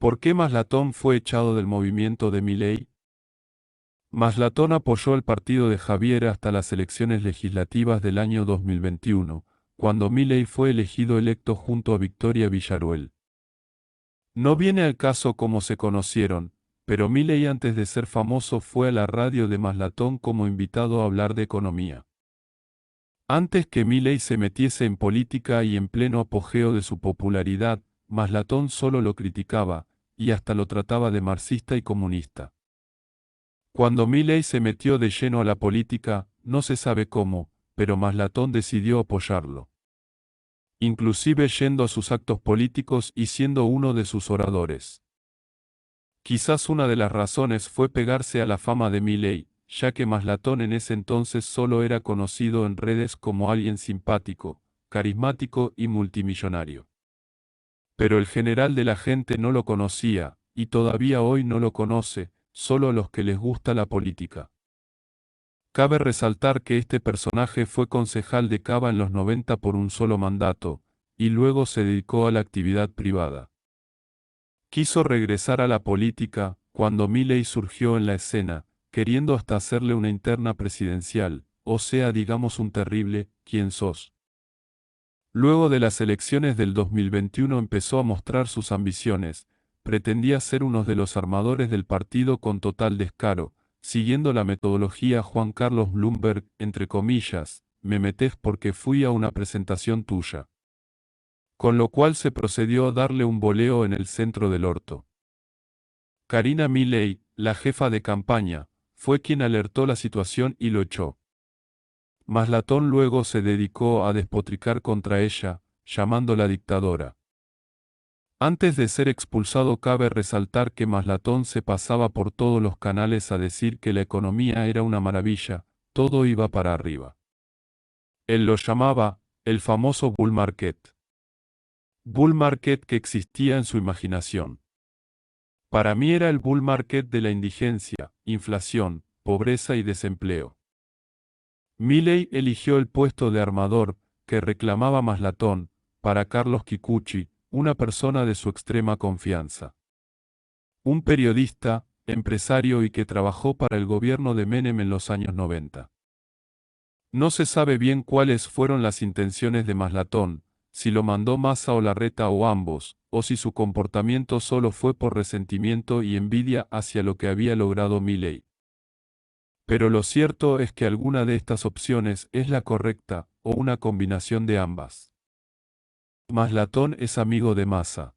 ¿Por qué Maslatón fue echado del movimiento de Milei? Maslatón apoyó el partido de Javier hasta las elecciones legislativas del año 2021, cuando Milei fue elegido electo junto a Victoria Villarruel. No viene al caso cómo se conocieron, pero Milei antes de ser famoso fue a la radio de Maslatón como invitado a hablar de economía. Antes que Milei se metiese en política y en pleno apogeo de su popularidad, Maslatón solo lo criticaba, y hasta lo trataba de marxista y comunista. Cuando Milei se metió de lleno a la política, no se sabe cómo, pero Maslatón decidió apoyarlo. Inclusive yendo a sus actos políticos y siendo uno de sus oradores. Quizás una de las razones fue pegarse a la fama de Milei, ya que Maslatón en ese entonces solo era conocido en redes como alguien simpático, carismático y multimillonario. Pero el general de la gente no lo conocía, y todavía hoy no lo conoce, solo a los que les gusta la política. Cabe resaltar que este personaje fue concejal de Cava en los 90 por un solo mandato, y luego se dedicó a la actividad privada. Quiso regresar a la política, cuando Milei surgió en la escena, queriendo hasta hacerle una interna presidencial, o sea digamos un terrible, ¿quién sos? Luego de las elecciones del 2021 empezó a mostrar sus ambiciones, pretendía ser uno de los armadores del partido con total descaro, siguiendo la metodología Juan Carlos Bloomberg, entre comillas, me metés porque fui a una presentación tuya. Con lo cual se procedió a darle un boleo en el centro del orto. Karina Milei, la jefa de campaña, fue quien alertó la situación y lo echó. Maslatón luego se dedicó a despotricar contra ella, llamándola dictadora. Antes de ser expulsado cabe resaltar que Maslatón se pasaba por todos los canales a decir que la economía era una maravilla, todo iba para arriba. Él lo llamaba, el famoso bull market. Bull market que existía en su imaginación. Para mí era el bull market de la indigencia, inflación, pobreza y desempleo. Milei eligió el puesto de armador, que reclamaba Maslatón, para Carlos Kikuchi, una persona de su extrema confianza. Un periodista, empresario y que trabajó para el gobierno de Menem en los años 90. No se sabe bien cuáles fueron las intenciones de Maslatón, si lo mandó Massa o Larreta o ambos, o si su comportamiento solo fue por resentimiento y envidia hacia lo que había logrado Milei. Pero lo cierto es que alguna de estas opciones es la correcta, o una combinación de ambas. Maslatón es amigo de Massa.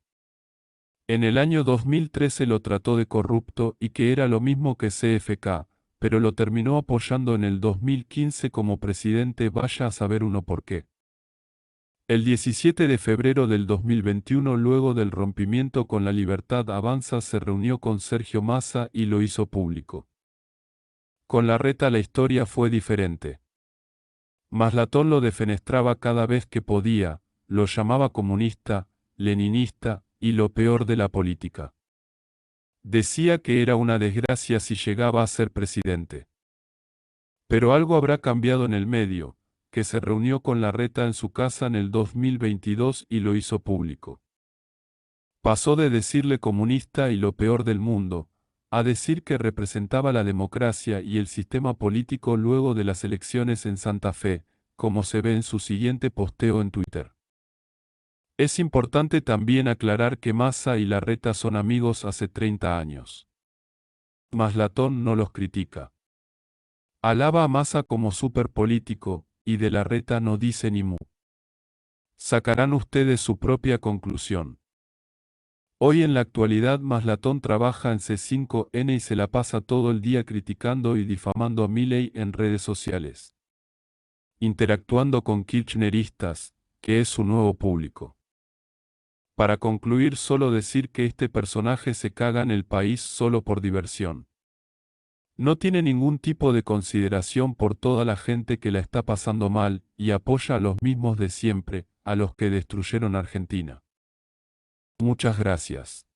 En el año 2013 lo trató de corrupto y que era lo mismo que CFK, pero lo terminó apoyando en el 2015 como presidente, vaya a saber uno por qué. El 17 de febrero del 2021, luego del rompimiento con la Libertad Avanza, se reunió con Sergio Massa y lo hizo público. Con Larreta la historia fue diferente. Maslatón lo defenestraba cada vez que podía, lo llamaba comunista, leninista, y lo peor de la política. Decía que era una desgracia si llegaba a ser presidente. Pero algo habrá cambiado en el medio, que se reunió con Larreta en su casa en el 2022 y lo hizo público. Pasó de decirle comunista y lo peor del mundo, a decir que representaba la democracia y el sistema político luego de las elecciones en Santa Fe, como se ve en su siguiente posteo en Twitter. Es importante también aclarar que Massa y Larreta son amigos hace 30 años. Maslatón no los critica. Alaba a Massa como superpolítico, y de Larreta no dice ni mu. Sacarán ustedes su propia conclusión. Hoy en la actualidad Maslatón trabaja en C5N y se la pasa todo el día criticando y difamando a Milei en redes sociales. Interactuando con kirchneristas, que es su nuevo público. Para concluir, solo decir que este personaje se caga en el país solo por diversión. No tiene ningún tipo de consideración por toda la gente que la está pasando mal, y apoya a los mismos de siempre, a los que destruyeron Argentina. Muchas gracias.